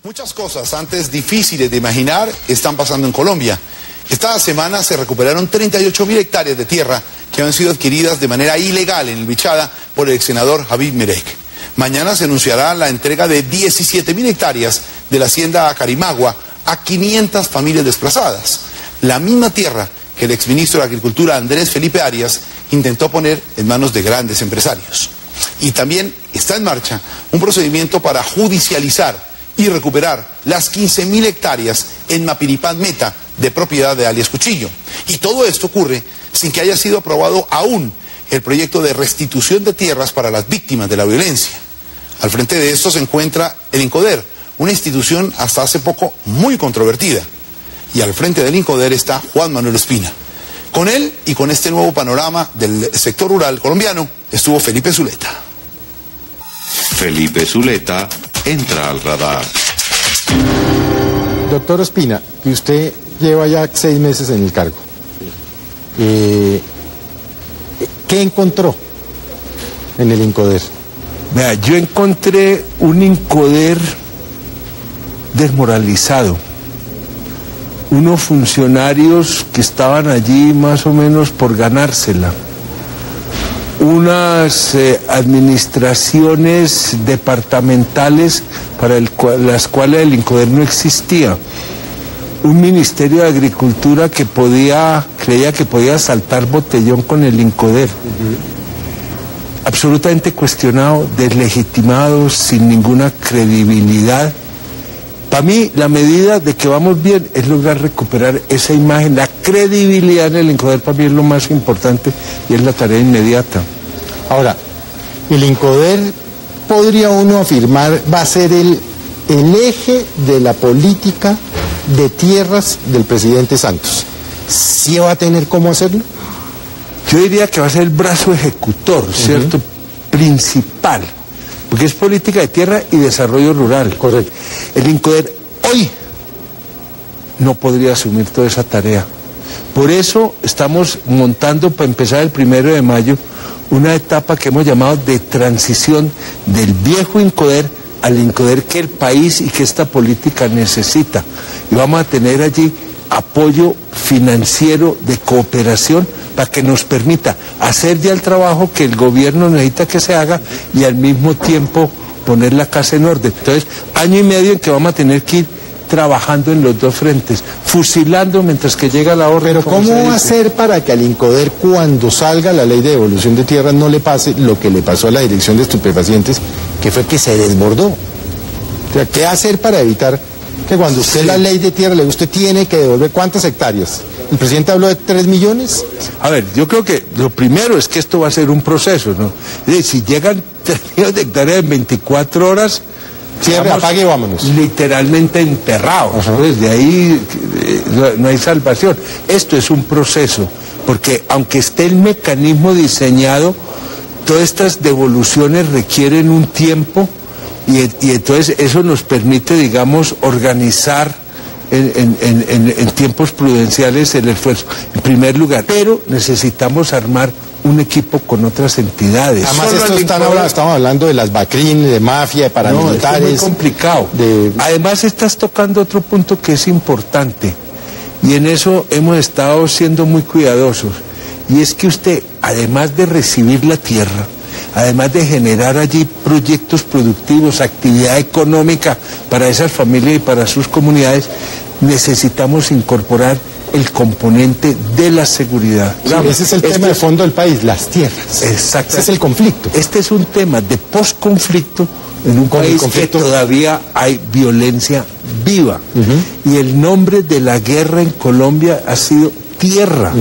Muchas cosas antes difíciles de imaginar están pasando en Colombia. Esta semana se recuperaron 38.000 hectáreas de tierra que han sido adquiridas de manera ilegal en el Bichada por el ex senador Javid Merek. Mañana se anunciará la entrega de 17.000 hectáreas de la hacienda Carimagua a 500 familias desplazadas. La misma tierra que el exministro de Agricultura Andrés Felipe Arias intentó poner en manos de grandes empresarios. Y también está en marcha un procedimiento para judicializar y recuperar las 15.000 hectáreas en Mapiripán Meta, de propiedad de alias Cuchillo. Y todo esto ocurre sin que haya sido aprobado aún el proyecto de restitución de tierras para las víctimas de la violencia. Al frente de esto se encuentra el INCODER, una institución hasta hace poco muy controvertida. Y al frente del INCODER está Juan Manuel Espina. Con él y con este nuevo panorama del sector rural colombiano estuvo Felipe Zuleta. Felipe Zuleta entra al radar. Doctor Ospina, que usted lleva ya 6 meses en el cargo. ¿Qué encontró en el INCODER? Vea, yo encontré un INCODER desmoralizado. Unos funcionarios que estaban allí más o menos por ganársela. Unas administraciones departamentales para las cuales el INCODER no existía. Un Ministerio de Agricultura que creía que podía saltar botellón con el INCODER. Absolutamente cuestionado, deslegitimado, sin ninguna credibilidad. Para mí, la medida de que vamos bien es lograr recuperar esa imagen, la credibilidad en el INCODER. Para mí es lo más importante y es la tarea inmediata. Ahora, el INCODER, podría uno afirmar, va a ser el eje de la política de tierras del presidente Santos. ¿Sí va a tener cómo hacerlo? Yo diría que va a ser el brazo ejecutor, ¿cierto? Principal, porque es política de tierra y desarrollo rural. Correcto. El INCODER hoy no podría asumir toda esa tarea. Por eso estamos montando, para empezar el 1 de mayo, una etapa que hemos llamado de transición del viejo INCODER al INCODER que el país y que esta política necesita. Y vamos a tener allí apoyo financiero de cooperación para que nos permita hacer ya el trabajo que el gobierno necesita que se haga y al mismo tiempo poner la casa en orden. Entonces, 1 año y medio en que vamos a tener que ir trabajando en los dos frentes, fusilando mientras que llega la orden. Pero ¿cómo va a ser para que al INCODER, cuando salga la ley de devolución de tierras, no le pase lo que le pasó a la Dirección de Estupefacientes, que fue que se desbordó? O sea, ¿qué hacer para evitar que cuando usted la ley de tierra usted tiene que devolver cuántas hectáreas? ¿El presidente habló de 3 millones? A ver, yo creo que lo primero es que esto va a ser un proceso, ¿no? Es decir, si llegan 3 millones de hectáreas en 24 horas... Cierre, apague y vámonos. Literalmente enterrados. Pues de ahí no hay salvación. Esto es un proceso, porque aunque esté el mecanismo diseñado, todas estas devoluciones requieren un tiempo y entonces eso nos permite, digamos, organizar en tiempos prudenciales el esfuerzo, en primer lugar. Pero necesitamos armar un equipo con otras entidades. Además, estamos hablando de las BACRIN, de mafia, de paramilitares. No, es muy complicado. Además, estás tocando otro punto que es importante, y en eso hemos estado siendo muy cuidadosos, y es que usted, además de recibir la tierra, además de generar allí proyectos productivos, actividad económica para esas familias y para sus comunidades, necesitamos incorporar el componente de la seguridad. Sí, ese es el tema de fondo del país, las tierras. Exacto. Ese es el conflicto. Este es un tema de posconflicto en un país que todavía hay violencia viva. Y el nombre de la guerra en Colombia ha sido tierra.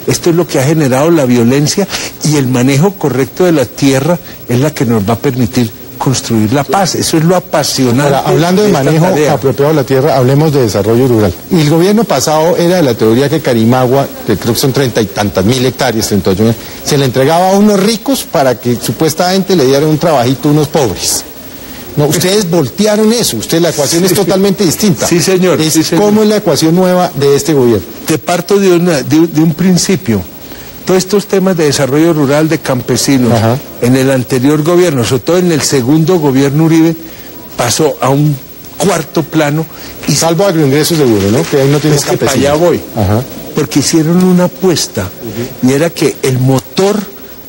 Esto es lo que ha generado la violencia y el manejo correcto de la tierra es la que nos va a permitir construir la paz. Eso es lo apasionante. Ahora, hablando de manejo apropiado de la tierra, hablemos de desarrollo rural. Y el gobierno pasado era de la teoría que Carimagua, que creo que son 30 y tantas mil hectáreas, 38, se le entregaba a unos ricos para que supuestamente le dieran un trabajito a unos pobres. No, ustedes voltearon eso, la ecuación es totalmente distinta. Sí, señor. ¿Cómo es la ecuación nueva de este gobierno? Te parto de un principio. Todos estos temas de desarrollo rural de campesinos, en el anterior gobierno, sobre todo en el segundo gobierno Uribe, pasó a un cuarto plano. Y salvo agroingresos seguro, ¿no? Que ahí no tienes campesinos. Para allá voy. Ajá. Porque hicieron una apuesta, y era que el motor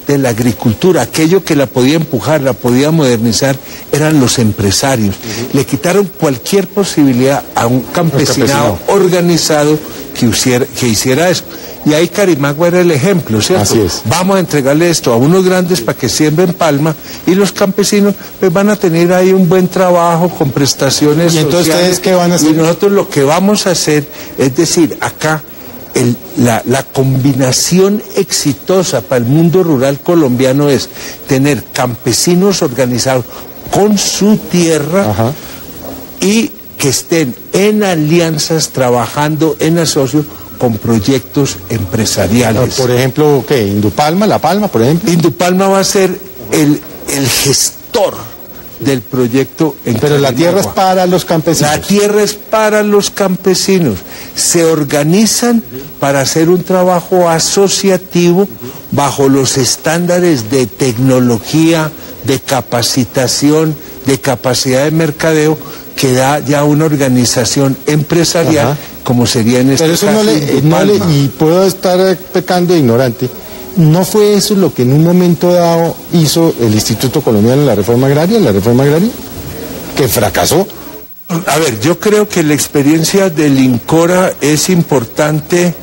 de la agricultura, aquello que la podía empujar, la podía modernizar, eran los empresarios. Le quitaron cualquier posibilidad a un campesinado organizado que hiciera eso. Y ahí Carimagua era el ejemplo, ¿cierto? Así es. Vamos a entregarle esto a unos grandes para que siembren palma, y los campesinos pues van a tener ahí un buen trabajo con prestaciones sociales. ¿Y entonces ustedes qué van a hacer? Y nosotros lo que vamos a hacer es decir, acá la combinación exitosa para el mundo rural colombiano es tener campesinos organizados con su tierra. Ajá. Y que estén en alianzas, trabajando en asocio con proyectos empresariales. Por ejemplo, ¿qué? Indupalma, La Palma, por ejemplo. Indupalma va a ser el gestor del proyecto en Pero Carimagua. la tierra es para los campesinos. La tierra es para los campesinos. Se organizan para hacer un trabajo asociativo bajo los estándares de tecnología, de capacitación, de capacidad de mercadeo que da ya una organización empresarial. Ajá. Como sería en este caso. Pero eso y puedo estar pecando de ignorante. ¿No fue eso lo que en un momento dado hizo el Instituto Colombiano en la reforma agraria, que fracasó? A ver, yo creo que la experiencia del INCORA es importante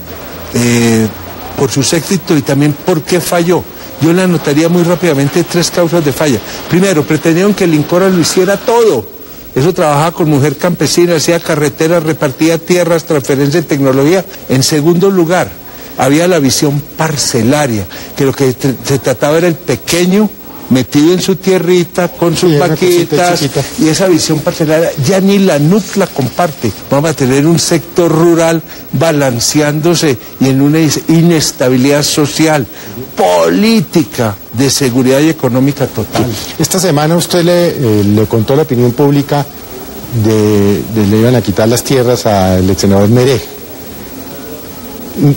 por sus éxitos y también por qué falló. Yo le anotaría muy rápidamente 3 causas de falla. Primero, pretendieron que el INCORA lo hiciera todo. Eso trabajaba con mujer campesina, hacía carreteras, repartía tierras, transferencia de tecnología. En segundo lugar, había la visión parcelaria, que lo que se trataba era el pequeño metido en su tierrita con sus vaquitas, y esa visión parcelaria ya ni la NUC la comparte. Vamos a tener un sector rural balanceándose y en una inestabilidad social, política, de seguridad y económica total. Esta semana usted le contó a la opinión pública le iban a quitar las tierras al ex senador Merej.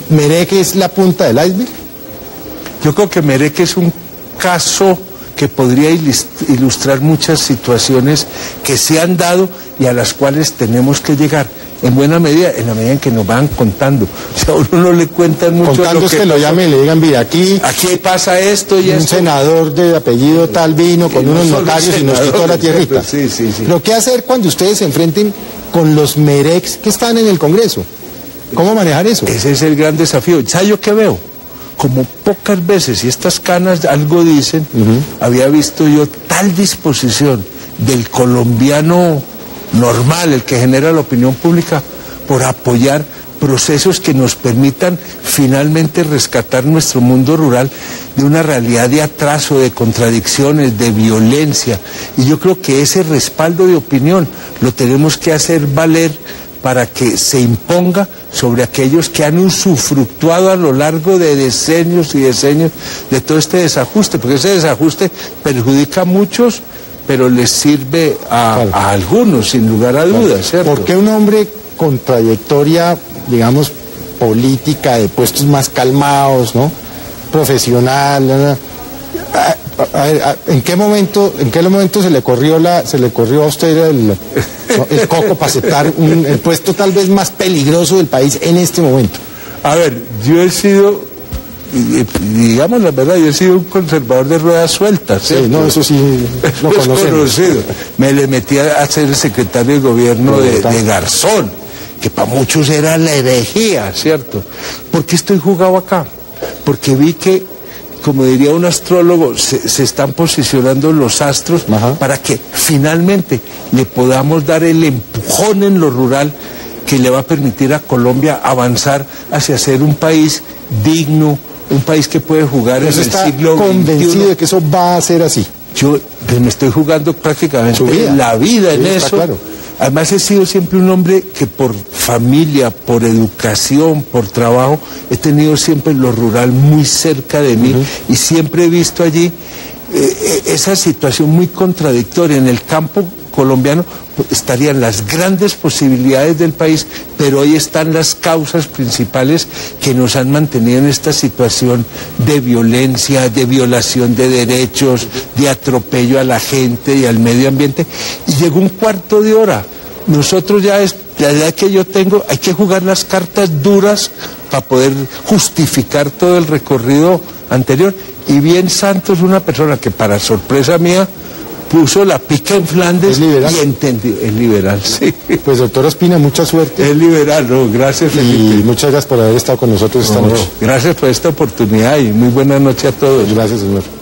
¿Merej es la punta del iceberg? Yo creo que Merej es un caso que podría ilustrar muchas situaciones que se han dado y a las cuales tenemos que llegar. En buena medida, en la medida en que nos van contando. O sea, a uno no le cuentan mucho. Contando es que lo llamen y le digan, mira, aquí pasa esto y esto. Un senador de apellido tal vino con unos notarios y nos quitó la tierrita. Sí. Lo que hacer cuando ustedes se enfrenten con los Merex que están en el Congreso. ¿Cómo manejar eso? Ese es el gran desafío. ¿Sabes yo qué veo? Como pocas veces, y estas canas algo dicen, había visto yo tal disposición del colombiano normal, el que genera la opinión pública, por apoyar procesos que nos permitan finalmente rescatar nuestro mundo rural de una realidad de atraso, de contradicciones, de violencia. Y yo creo que ese respaldo de opinión lo tenemos que hacer valer para que se imponga sobre aquellos que han usufructuado a lo largo de decenios y decenios de todo este desajuste, porque ese desajuste perjudica a muchos, pero les sirve a algunos, sin lugar a dudas, ¿cierto? ¿Por qué un hombre con trayectoria, digamos, política, de puestos más calmados, ¿no? Profesional, ¿en qué momento se le corrió a usted el coco para aceptar el puesto tal vez más peligroso del país en este momento? A ver, yo he sido, digamos la verdad, yo he sido un conservador de ruedas sueltas, ¿cierto? Sí, no, eso sí lo conocemos. Me le metí a ser el secretario de gobierno de Garzón, que para muchos era la herejía, ¿cierto? ¿Por qué estoy jugado acá? Porque vi que, como diría un astrólogo, se están posicionando los astros. Ajá. Para que finalmente le podamos dar el empujón en lo rural que le va a permitir a Colombia avanzar hacia ser un país digno, un país que puede jugar en el siglo XXI. ¿Está convencido de que eso va a ser así? Yo me estoy jugando prácticamente la vida en eso. Claro. Además he sido siempre un hombre que por familia, por educación, por trabajo, he tenido siempre lo rural muy cerca de mí y siempre he visto allí esa situación muy contradictoria. En el campo colombiano estarían las grandes posibilidades del país, pero ahí están las causas principales que nos han mantenido en esta situación de violencia, de violación de derechos, de atropello a la gente y al medio ambiente. Y llegó un cuarto de hora nosotros ya es, la idea que yo tengo, hay que jugar las cartas duras para poder justificar todo el recorrido anterior. Y bien Santos, una persona que para sorpresa mía puso la pica en Flandes y entendió, es liberal, sí. Pues doctor Ospina, mucha suerte. Es liberal, no, gracias Felipe. Y muchas gracias por haber estado con nosotros esta noche. Gracias por esta oportunidad y muy buena noche a todos. Gracias, señor.